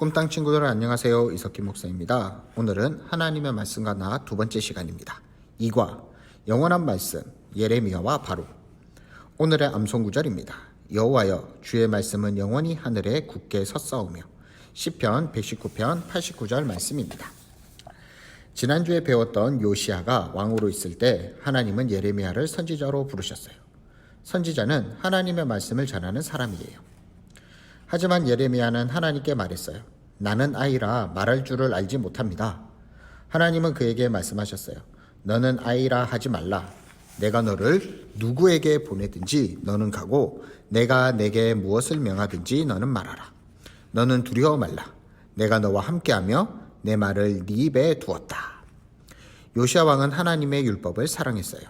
꿈땅 친구들 안녕하세요. 이석기 목사입니다. 오늘은 하나님의 말씀과 나 두 번째 시간입니다. 2과 영원한 말씀 예레미야와 바룩. 오늘의 암송 구절입니다. 여호와여 주의 말씀은 영원히 하늘에 굳게 섰사오며. 시편 119편 89절 말씀입니다. 지난주에 배웠던 요시야가 왕으로 있을 때 하나님은 예레미야를 선지자로 부르셨어요. 선지자는 하나님의 말씀을 전하는 사람이에요. 하지만 예레미야는 하나님께 말했어요. 나는 아이라 말할 줄을 알지 못합니다. 하나님은 그에게 말씀하셨어요. 너는 아이라 하지 말라. 내가 너를 누구에게 보내든지 너는 가고 내가 내게 무엇을 명하든지 너는 말하라. 너는 두려워 말라. 내가 너와 함께하며 내 말을 네 입에 두었다. 요시야 왕은 하나님의 율법을 사랑했어요.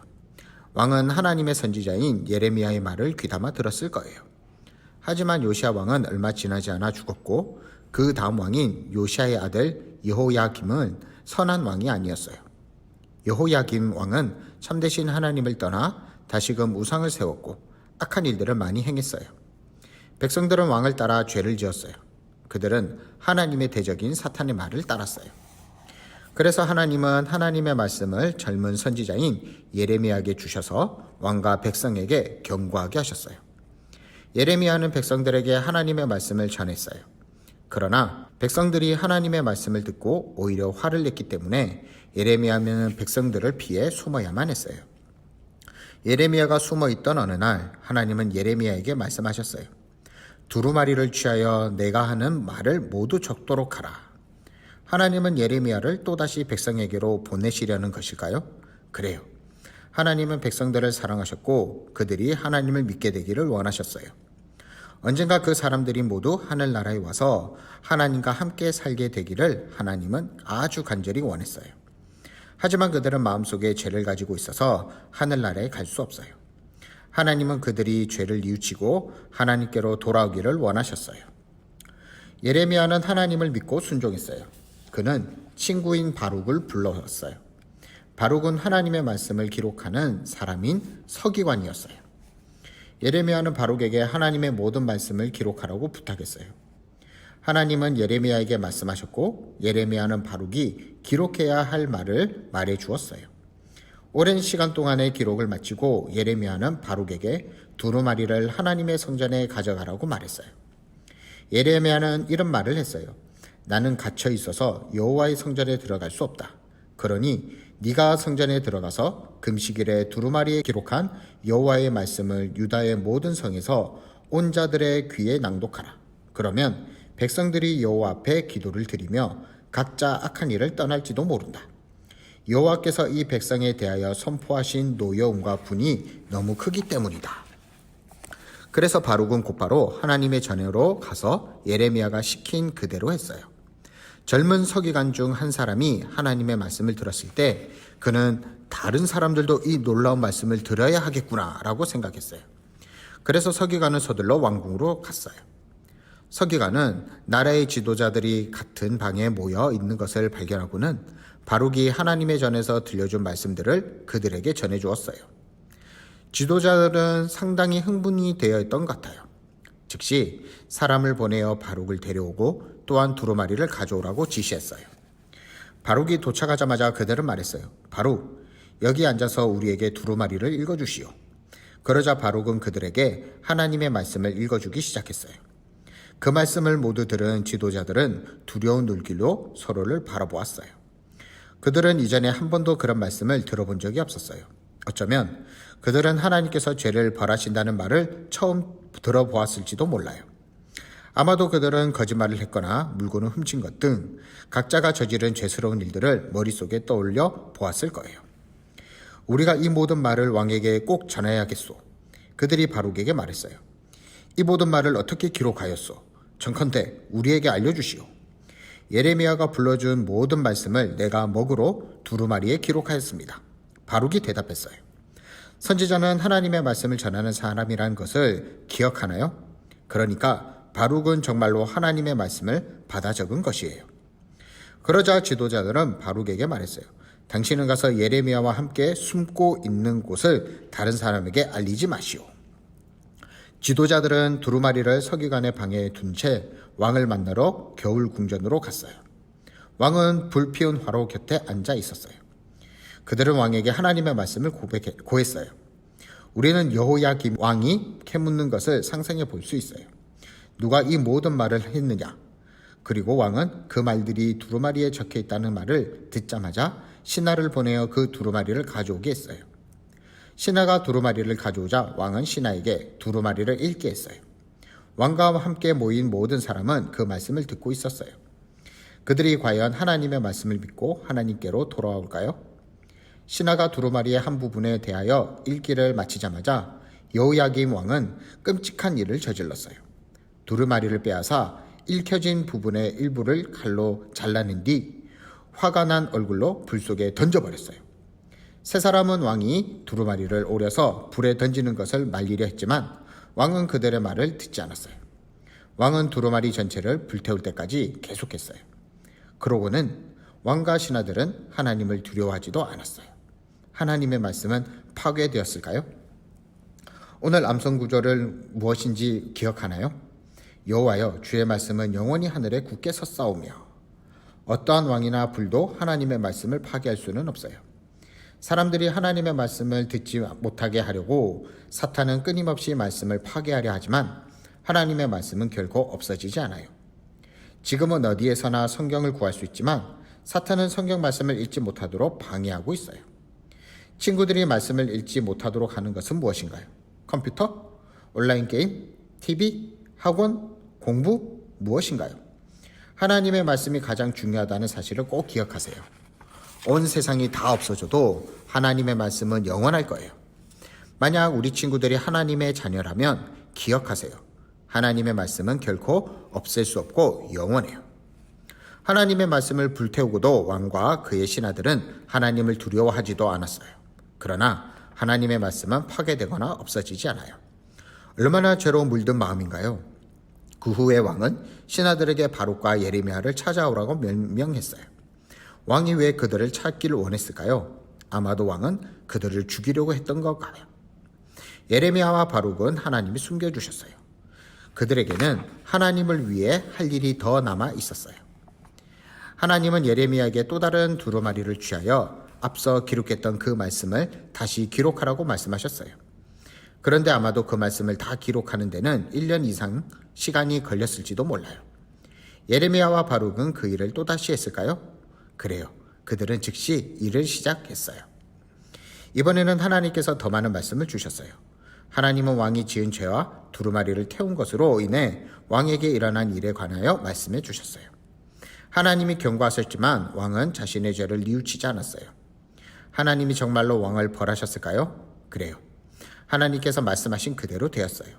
왕은 하나님의 선지자인 예레미야의 말을 귀담아 들었을 거예요. 하지만 요시야 왕은 얼마 지나지 않아 죽었고 그 다음 왕인 요시야의 아들 여호야김은 선한 왕이 아니었어요. 여호야김 왕은 참되신 하나님을 떠나 다시금 우상을 세웠고 악한 일들을 많이 행했어요. 백성들은 왕을 따라 죄를 지었어요. 그들은 하나님의 대적인 사탄의 말을 따랐어요. 그래서 하나님은 하나님의 말씀을 젊은 선지자인 예레미야에게 주셔서 왕과 백성에게 경고하게 하셨어요. 예레미야는 백성들에게 하나님의 말씀을 전했어요. 그러나 백성들이 하나님의 말씀을 듣고 오히려 화를 냈기 때문에 예레미야는 백성들을 피해 숨어야만 했어요. 예레미야가 숨어있던 어느 날 하나님은 예레미야에게 말씀하셨어요. 두루마리를 취하여 내가 하는 말을 모두 적도록 하라. 하나님은 예레미야를 또다시 백성에게로 보내시려는 것일까요? 그래요. 하나님은 백성들을 사랑하셨고 그들이 하나님을 믿게 되기를 원하셨어요. 언젠가 그 사람들이 모두 하늘나라에 와서 하나님과 함께 살게 되기를 하나님은 아주 간절히 원했어요. 하지만 그들은 마음속에 죄를 가지고 있어서 하늘나라에 갈 수 없어요. 하나님은 그들이 죄를 뉘우치고 하나님께로 돌아오기를 원하셨어요. 예레미야는 하나님을 믿고 순종했어요. 그는 친구인 바룩을 불렀어요. 바룩은 하나님의 말씀을 기록하는 사람인 서기관이었어요. 예레미야는 바룩에게 하나님의 모든 말씀을 기록하라고 부탁했어요. 하나님은 예레미야에게 말씀하셨고 예레미야는 바룩이 기록해야 할 말을 말해 주었어요. 오랜 시간 동안의 기록을 마치고 예레미야는 바룩에게 두루마리를 하나님의 성전에 가져가라고 말했어요. 예레미야는 이런 말을 했어요. 나는 갇혀 있어서 여호와의 성전에 들어갈 수 없다. 그러니 네가 성전에 들어가서 금식일에 두루마리에 기록한 여호와의 말씀을 유다의 모든 성에서 온 자들의 귀에 낭독하라. 그러면 백성들이 여호와 앞에 기도를 드리며 각자 악한 일을 떠날지도 모른다. 여호와께서 이 백성에 대하여 선포하신 노여움과 분이 너무 크기 때문이다. 그래서 바룩은 곧바로 하나님의 전회로 가서 예레미야가 시킨 그대로 했어요. 젊은 서기관 중 한 사람이 하나님의 말씀을 들었을 때 그는 다른 사람들도 이 놀라운 말씀을 들어야 하겠구나 라고 생각했어요. 그래서 서기관은 서둘러 왕궁으로 갔어요. 서기관은 나라의 지도자들이 같은 방에 모여 있는 것을 발견하고는 바룩이 하나님의 전에서 들려준 말씀들을 그들에게 전해주었어요. 지도자들은 상당히 흥분이 되어 있던 것 같아요. 즉시 사람을 보내어 바룩을 데려오고 또한 두루마리를 가져오라고 지시했어요. 바룩이 도착하자마자 그들은 말했어요. 바룩, 여기 앉아서 우리에게 두루마리를 읽어주시오. 그러자 바룩은 그들에게 하나님의 말씀을 읽어주기 시작했어요. 그 말씀을 모두 들은 지도자들은 두려운 눈길로 서로를 바라보았어요. 그들은 이전에 한 번도 그런 말씀을 들어본 적이 없었어요. 어쩌면 그들은 하나님께서 죄를 벌하신다는 말을 처음 들어보았을지도 몰라요. 아마도 그들은 거짓말을 했거나 물건을 훔친 것 등 각자가 저지른 죄스러운 일들을 머릿속에 떠올려 보았을 거예요. 우리가 이 모든 말을 왕에게 꼭 전해야겠소. 그들이 바룩에게 말했어요. 이 모든 말을 어떻게 기록하였소? 정컨대 우리에게 알려주시오. 예레미야가 불러준 모든 말씀을 내가 먹으로 두루마리에 기록하였습니다. 바룩이 대답했어요. 선지자는 하나님의 말씀을 전하는 사람이라는 것을 기억하나요? 그러니까 바룩은 정말로 하나님의 말씀을 받아 적은 것이에요. 그러자 지도자들은 바룩에게 말했어요. 당신은 가서 예레미야와 함께 숨고 있는 곳을 다른 사람에게 알리지 마시오. 지도자들은 두루마리를 서기관의 방에 둔 채 왕을 만나러 겨울 궁전으로 갔어요. 왕은 불 피운 화로 곁에 앉아 있었어요. 그들은 왕에게 하나님의 말씀을 고했어요. 우리는 여호야김 왕이 캐묻는 것을 상상해 볼 수 있어요. 누가 이 모든 말을 했느냐? 그리고 왕은 그 말들이 두루마리에 적혀 있다는 말을 듣자마자 신하를 보내어 그 두루마리를 가져오게 했어요. 신하가 두루마리를 가져오자 왕은 신하에게 두루마리를 읽게 했어요. 왕과 함께 모인 모든 사람은 그 말씀을 듣고 있었어요. 그들이 과연 하나님의 말씀을 믿고 하나님께로 돌아올까요? 신하가 두루마리의 한 부분에 대하여 읽기를 마치자마자 여호야김 왕은 끔찍한 일을 저질렀어요. 두루마리를 빼앗아 읽혀진 부분의 일부를 칼로 잘라낸 뒤 화가 난 얼굴로 불 속에 던져버렸어요. 세 사람은 왕이 두루마리를 오려서 불에 던지는 것을 말리려 했지만 왕은 그들의 말을 듣지 않았어요. 왕은 두루마리 전체를 불태울 때까지 계속했어요. 그러고는 왕과 신하들은 하나님을 두려워하지도 않았어요. 하나님의 말씀은 파괴되었을까요? 오늘 암송 구절을 무엇인지 기억하나요? 여호와여, 주의 말씀은 영원히 하늘에 굳게 섰사오며. 어떠한 왕이나 불도 하나님의 말씀을 파괴할 수는 없어요. 사람들이 하나님의 말씀을 듣지 못하게 하려고 사탄은 끊임없이 말씀을 파괴하려 하지만 하나님의 말씀은 결코 없어지지 않아요. 지금은 어디에서나 성경을 구할 수 있지만 사탄은 성경 말씀을 읽지 못하도록 방해하고 있어요. 친구들이 말씀을 읽지 못하도록 하는 것은 무엇인가요? 컴퓨터? 온라인 게임? TV? 학원? 공부? 무엇인가요? 하나님의 말씀이 가장 중요하다는 사실을 꼭 기억하세요. 온 세상이 다 없어져도 하나님의 말씀은 영원할 거예요. 만약 우리 친구들이 하나님의 자녀라면 기억하세요. 하나님의 말씀은 결코 없앨 수 없고 영원해요. 하나님의 말씀을 불태우고도 왕과 그의 신하들은 하나님을 두려워하지도 않았어요. 그러나 하나님의 말씀은 파괴되거나 없어지지 않아요. 얼마나 죄로 물든 마음인가요? 그 후에 왕은 신하들에게 바룩과 예레미야를 찾아오라고 명령했어요. 왕이 왜 그들을 찾기를 원했을까요? 아마도 왕은 그들을 죽이려고 했던 것같아요. 예레미야와 바룩은 하나님이 숨겨주셨어요. 그들에게는 하나님을 위해 할 일이 더 남아 있었어요. 하나님은 예레미야에게 또 다른 두루마리를 취하여 앞서 기록했던 그 말씀을 다시 기록하라고 말씀하셨어요. 그런데 아마도 그 말씀을 다 기록하는 데는 1년 이상 시간이 걸렸을지도 몰라요. 예레미야와 바룩은 그 일을 또다시 했을까요? 그래요. 그들은 즉시 일을 시작했어요. 이번에는 하나님께서 더 많은 말씀을 주셨어요. 하나님은 왕이 지은 죄와 두루마리를 태운 것으로 인해 왕에게 일어난 일에 관하여 말씀해 주셨어요. 하나님이 경고하셨지만 왕은 자신의 죄를 뉘우치지 않았어요. 하나님이 정말로 왕을 벌하셨을까요? 그래요. 하나님께서 말씀하신 그대로 되었어요.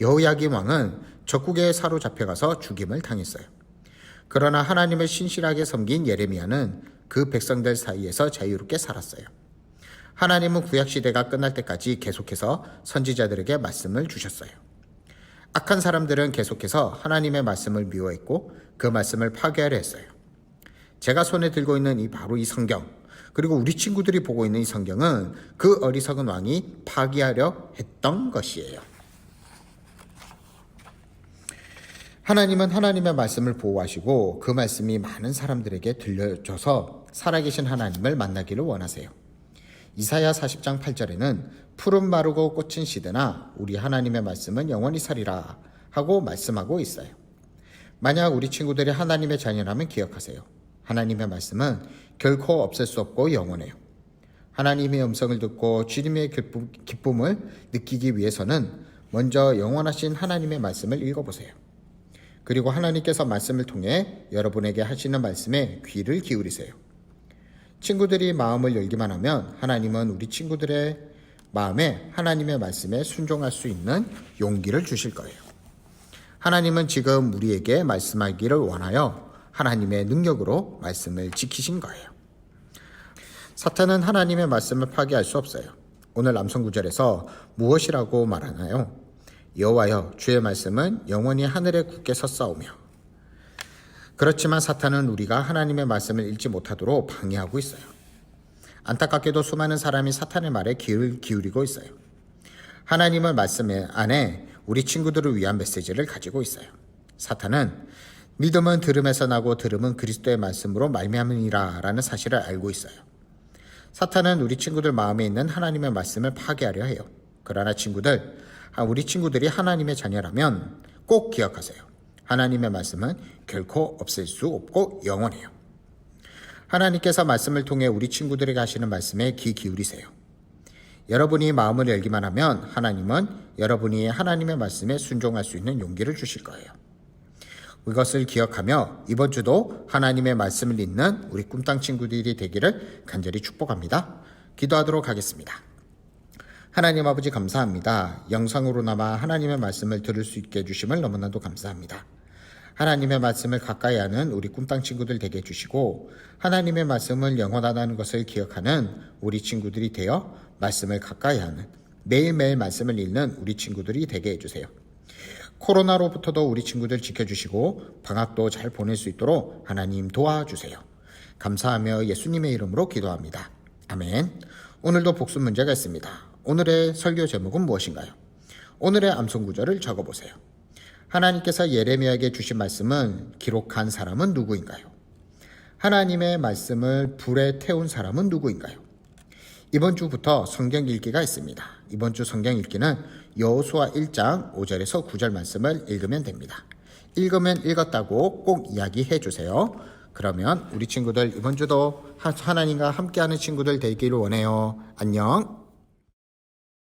여호야김 왕은 적국에 사로잡혀가서 죽임을 당했어요. 그러나 하나님을 신실하게 섬긴 예레미야는 그 백성들 사이에서 자유롭게 살았어요. 하나님은 구약시대가 끝날 때까지 계속해서 선지자들에게 말씀을 주셨어요. 악한 사람들은 계속해서 하나님의 말씀을 미워했고 그 말씀을 파괴하려 했어요. 제가 손에 들고 있는 바로 이 성경, 그리고 우리 친구들이 보고 있는 이 성경은 그 어리석은 왕이 파괴하려 했던 것이에요. 하나님은 하나님의 말씀을 보호하시고 그 말씀이 많은 사람들에게 들려줘서 살아계신 하나님을 만나기를 원하세요. 이사야 40장 8절에는 푸른 마르고 꽃은 시드나 우리 하나님의 말씀은 영원히 서리라 하고 말씀하고 있어요. 만약 우리 친구들이 하나님의 자녀라면 기억하세요. 하나님의 말씀은 결코 없앨 수 없고 영원해요. 하나님의 음성을 듣고 주님의 기쁨을 느끼기 위해서는 먼저 영원하신 하나님의 말씀을 읽어보세요. 그리고 하나님께서 말씀을 통해 여러분에게 하시는 말씀에 귀를 기울이세요. 친구들이 마음을 열기만 하면 하나님은 우리 친구들의 마음에 하나님의 말씀에 순종할 수 있는 용기를 주실 거예요. 하나님은 지금 우리에게 말씀하기를 원하여 하나님의 능력으로 말씀을 지키신 거예요. 사탄은 하나님의 말씀을 파괴할 수 없어요. 오늘 암송 구절에서 무엇이라고 말하나요? 여호와여, 주의 말씀은 영원히 하늘에 굳게 섰사오며. 그렇지만 사탄은 우리가 하나님의 말씀을 읽지 못하도록 방해하고 있어요. 안타깝게도 수많은 사람이 사탄의 말에 귀를 기울이고 있어요. 하나님의 말씀 안에 우리 친구들을 위한 메시지를 가지고 있어요. 사탄은 믿음은 들음에서 나고 들음은 그리스도의 말씀으로 말미암으니라 라는 사실을 알고 있어요. 사탄은 우리 친구들 마음에 있는 하나님의 말씀을 파괴하려 해요. 그러나 우리 친구들이 하나님의 자녀라면 꼭 기억하세요. 하나님의 말씀은 결코 없앨 수 없고 영원해요. 하나님께서 말씀을 통해 우리 친구들에게 하시는 말씀에 귀 기울이세요. 여러분이 마음을 열기만 하면 하나님은 여러분이 하나님의 말씀에 순종할 수 있는 용기를 주실 거예요. 이것을 기억하며 이번 주도 하나님의 말씀을 읽는 우리 꿈땅 친구들이 되기를 간절히 축복합니다. 기도하도록 하겠습니다. 하나님 아버지 감사합니다. 영상으로나마 하나님의 말씀을 들을 수 있게 해주심을 너무나도 감사합니다. 하나님의 말씀을 가까이 하는 우리 꿈땅 친구들 되게 해주시고 하나님의 말씀을 영원하다는 것을 기억하는 우리 친구들이 되어 말씀을 가까이 하는 매일매일 말씀을 읽는 우리 친구들이 되게 해주세요. 코로나로부터도 우리 친구들 지켜주시고 방학도 잘 보낼 수 있도록 하나님 도와주세요. 감사하며 예수님의 이름으로 기도합니다. 아멘. 오늘도 복습 문제가 있습니다. 오늘의 설교 제목은 무엇인가요? 오늘의 암송 구절을 적어보세요. 하나님께서 예레미야에게 주신 말씀은 기록한 사람은 누구인가요? 하나님의 말씀을 불에 태운 사람은 누구인가요? 이번 주부터 성경 읽기가 있습니다. 이번 주 성경 읽기는 여호수아 1장 5절에서 9절 말씀을 읽으면 됩니다. 읽으면 읽었다고 꼭 이야기해 주세요. 그러면 우리 친구들 이번 주도 하나님과 함께하는 친구들 되기를 원해요. 안녕.